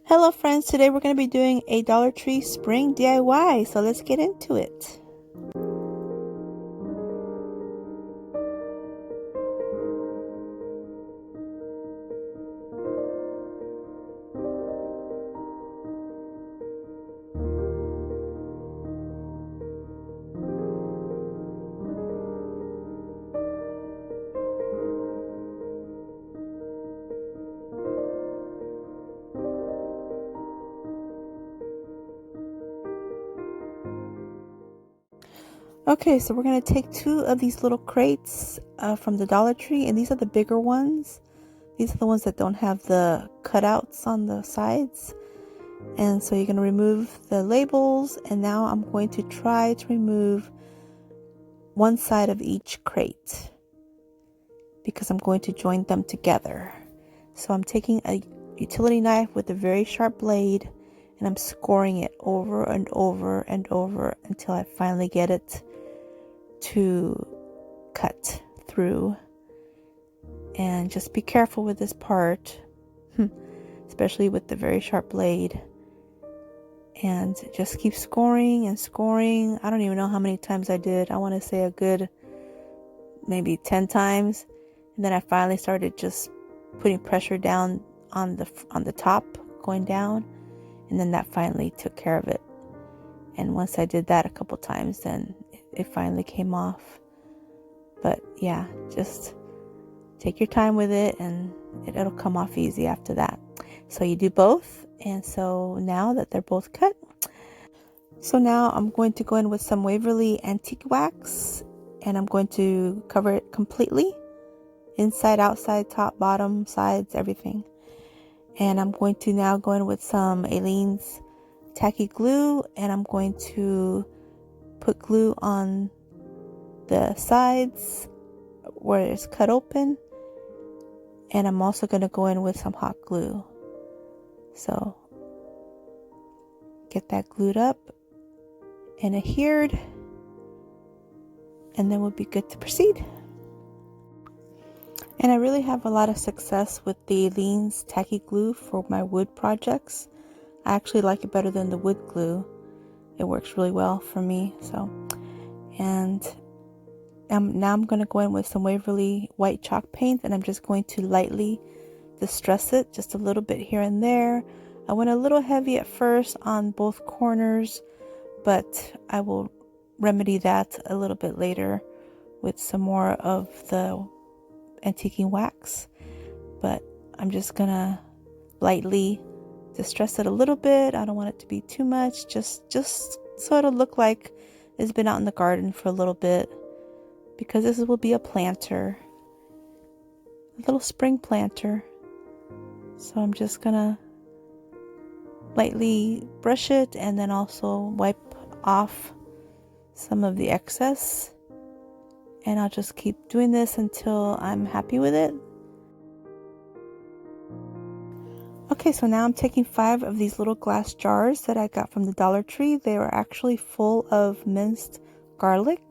Hello friends, today we're going to be doing a Dollar Tree spring DIY, so let's get into it. Okay, so we're going to take two of these little crates from the Dollar Tree, and these are the bigger ones. These are the ones that don't have the cutouts on the sides. And so you're going to remove the labels, and now I'm going to try to remove one side of each crate because I'm going to join them together. So I'm taking a utility knife with a very sharp blade, and I'm scoring it over and over and over until I finally get it to cut through. And just be careful with this part, especially with the very sharp blade, and just keep scoring and scoring. I don't even know how many times I did. I want to say a good maybe 10 times, and then I finally started just putting pressure down on the top, going down, and then that finally took care of it. And once I did that a couple times, then it finally came off. But yeah, just take your time with it, and it'll come off easy after that. So you do both, and so now that they're both cut, so now I'm going to go in with some Waverly Antique Wax, and I'm going to cover it completely, inside, outside, top, bottom, sides, everything. And I'm going to now go in with some Aleene's tacky glue, and I'm going to put glue on the sides where it's cut open, and I'm also going to go in with some hot glue. So get that glued up and adhered, and then we'll be good to proceed. And I really have a lot of success with the Aleene's tacky glue for my wood projects. I actually like it better than the wood glue. It works really well for me. So, and now I'm going to go in with some Waverly white chalk paint, and I'm just going to lightly distress it just a little bit here and there. I went a little heavy at first on both corners, but I will remedy that a little bit later with some more of the antiquing wax. But I'm just going to lightly distress it a little bit. I don't want it to be too much, just so it'll look like it's been out in the garden for a little bit, because this will be a planter, a little spring planter. So I'm just gonna lightly brush it and then also wipe off some of the excess, and I'll just keep doing this until I'm happy with it. Okay, so now I'm taking 5 of these little glass jars that I got from the Dollar Tree. They were actually full of minced garlic,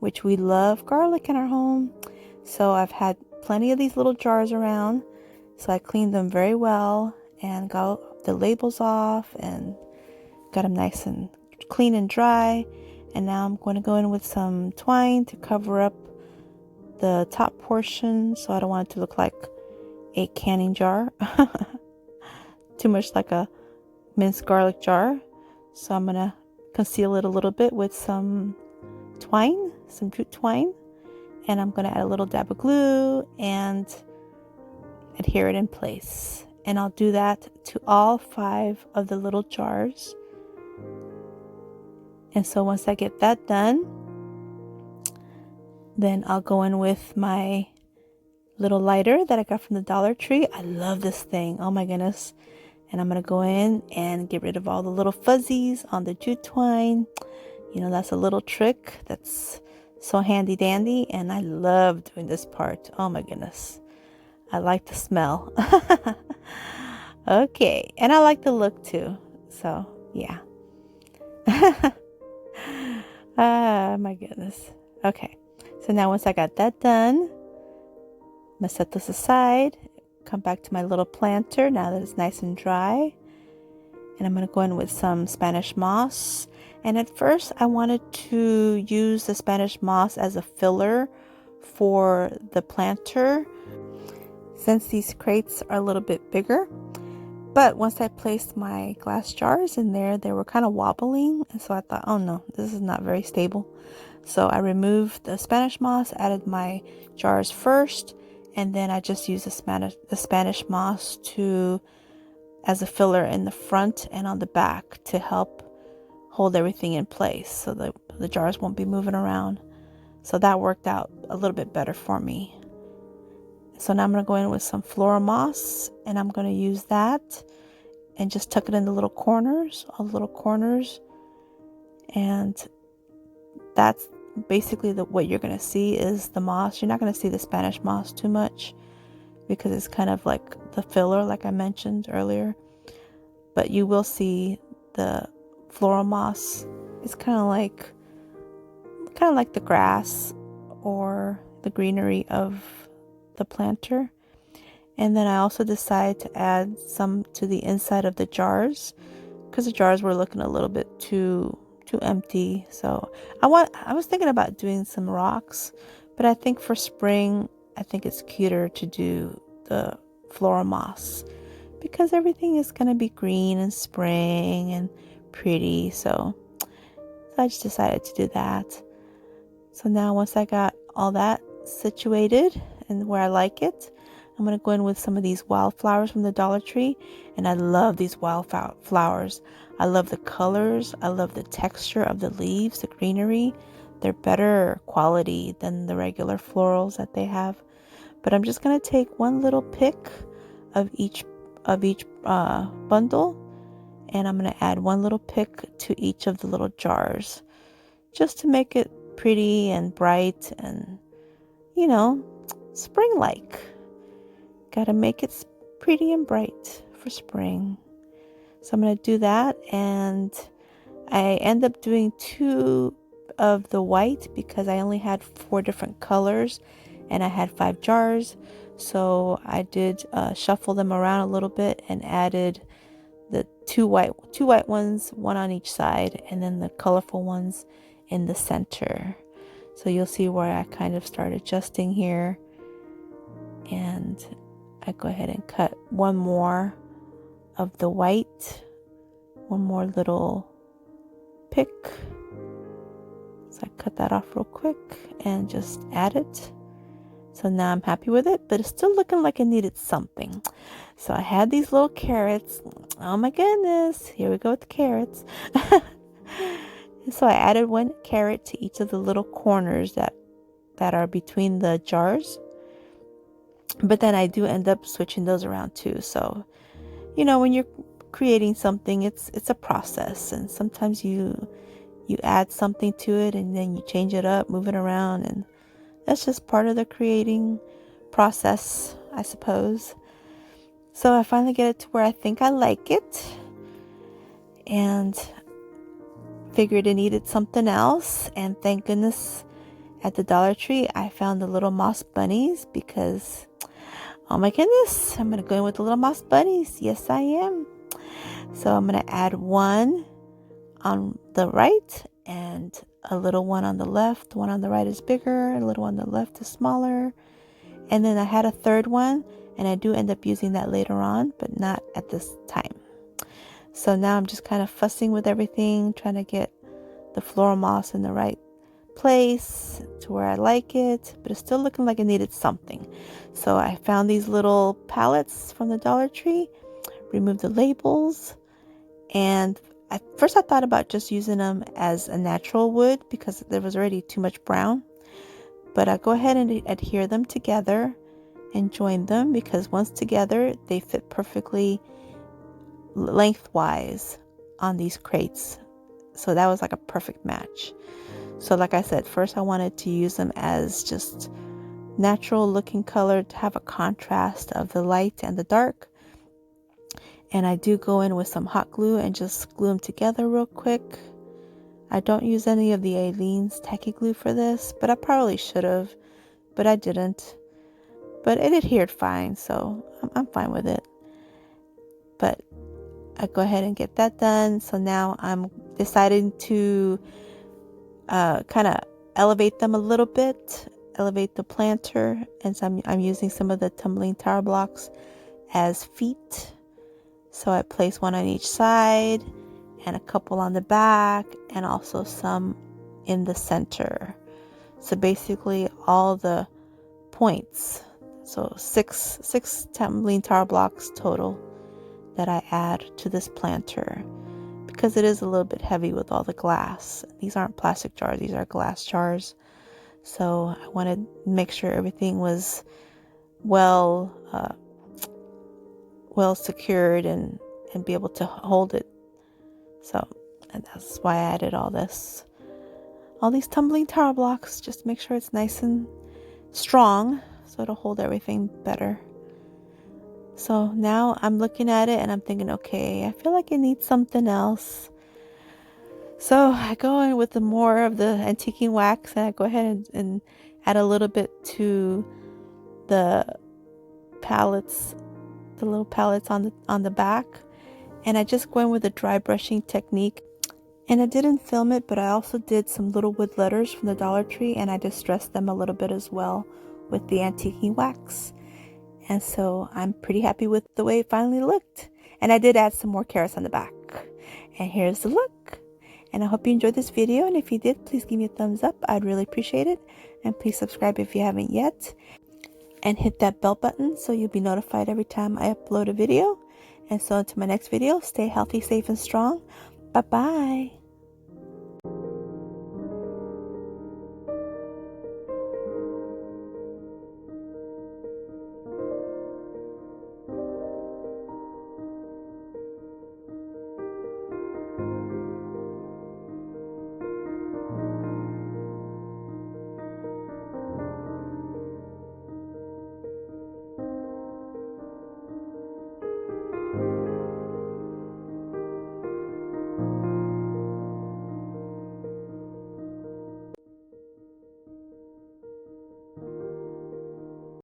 which we love garlic in our home. So I've had plenty of these little jars around. So I cleaned them very well and got the labels off and got them nice and clean and dry. And now I'm going to go in with some twine to cover up the top portion, so I don't want it to look like a canning jar. Too much like a minced garlic jar. So I'm going to conceal it a little bit with some twine, some jute twine, and I'm going to add a little dab of glue and adhere it in place. And I'll do that to all 5 of the little jars. And so once I get that done, then I'll go in with my little lighter that I got from the Dollar Tree. I love this thing, oh my goodness. And I'm going to go in and get rid of all the little fuzzies on the jute twine. You know, that's a little trick that's so handy dandy, and I love doing this part. Oh my goodness. I like the smell. Okay, and I like the look too. So, yeah. Ah, my goodness. Okay, so now once I got that done, I'm going to set this aside. Come back to my little planter now that it's nice and dry. And I'm going to go in with some Spanish moss. And at first I wanted to use the Spanish moss as a filler for the planter, since these crates are a little bit bigger. But once I placed my glass jars in there, they were kind of wobbling, and so I thought, oh no, this is not very stable. So I removed the Spanish moss, added my jars first, and then I just used the Spanish moss as a filler in the front and on the back to help hold everything in place so the jars won't be moving around. So that worked out a little bit better for me. So now I'm going to go in with some floral moss, and I'm going to use that and just tuck it in the little corners, all the little corners. And that's basically what you're going to see is the moss. You're not going to see the Spanish moss too much because it's kind of like the filler, like I mentioned earlier. But you will see the floral moss. It's kind of like the grass or the greenery of the planter. And then I also decided to add some to the inside of the jars because the jars were looking a little bit too empty. So I was thinking about doing some rocks, but I think for spring I think it's cuter to do the floral moss because everything is going to be green and spring and pretty. So I just decided to do that. So now once I got all that situated and where I like it, I'm going to go in with some of these wildflowers from the Dollar Tree. And I love these wildflowers. I love the colors. I love the texture of the leaves, the greenery. They're better quality than the regular florals that they have. But I'm just going to take one little pick of each bundle. And I'm going to add one little pick to each of the little jars, just to make it pretty and bright and, spring-like. Gotta make it pretty and bright for spring. So I'm going to do that, and I end up doing 2 of the white because I only had 4 different colors and I had 5 jars. So I did shuffle them around a little bit and added the two white ones, one on each side, and then the colorful ones in the center. So you'll see where I kind of start adjusting here, and I go ahead and cut one more of the white, one more little pick. So I cut that off real quick and just add it. So now I'm happy with it, but it's still looking like it needed something. So I had these little carrots. Oh my goodness, here we go with the carrots. So I added 1 carrot to each of the little corners that are between the jars. But then I do end up switching those around too. So, when you're creating something, it's a process, and sometimes you add something to it and then you change it up, move it around, and that's just part of the creating process, I suppose. So I finally get it to where I think I like it, and figured it needed something else. And thank goodness at the Dollar Tree I found the little moss bunnies, because oh my goodness, I'm going to go in with the little moss bunnies. Yes, I am. So I'm going to add 1 on the right and a little one on the left. One on the right is bigger, a little on the left is smaller. And then I had a 3rd one, and I do end up using that later on, but not at this time. So now I'm just kind of fussing with everything, trying to get the floral moss in the right place to where I like it, but it's still looking like it needed something. So I found these little palettes from the Dollar Tree, removed the labels, and at first I thought about just using them as a natural wood because there was already too much brown. But I go ahead and adhere them together and join them, because once together they fit perfectly lengthwise on these crates. So that was like a perfect match. So like I said, first I wanted to use them as just natural looking color to have a contrast of the light and the dark. And I do go in with some hot glue and just glue them together real quick. I don't use any of the Aleene's tacky glue for this, but I probably should have, but I didn't. But it adhered fine, so I'm fine with it. But I go ahead and get that done. So now I'm deciding to kind of elevate them a little bit, elevate the planter, and so I'm using some of the tumbling tower blocks as feet. So I place one on each side and a couple on the back and also some in the center. So basically all the points. So six tumbling tower blocks total that I add to this planter, because it is a little bit heavy with all the glass. These aren't plastic jars, these are glass jars. So I wanted to make sure everything was well secured and be able to hold it. So, and that's why I added all these tumbling tower blocks, just to make sure it's nice and strong, so it'll hold everything better. So now I'm looking at it and I'm thinking, okay, I feel like it needs something else. So I go in with more of the antiquing wax, and I go ahead and add a little bit to the pallets, the little pallets on the back. And I just go in with a dry brushing technique. And I didn't film it, but I also did some little wood letters from the Dollar Tree, and I distressed them a little bit as well with the antiquing wax. And so I'm pretty happy with the way it finally looked. And I did add some more carrots on the back. And here's the look. And I hope you enjoyed this video. And if you did, please give me a thumbs up. I'd really appreciate it. And please subscribe if you haven't yet. And hit that bell button so you'll be notified every time I upload a video. And so until my next video, stay healthy, safe, and strong. Bye-bye.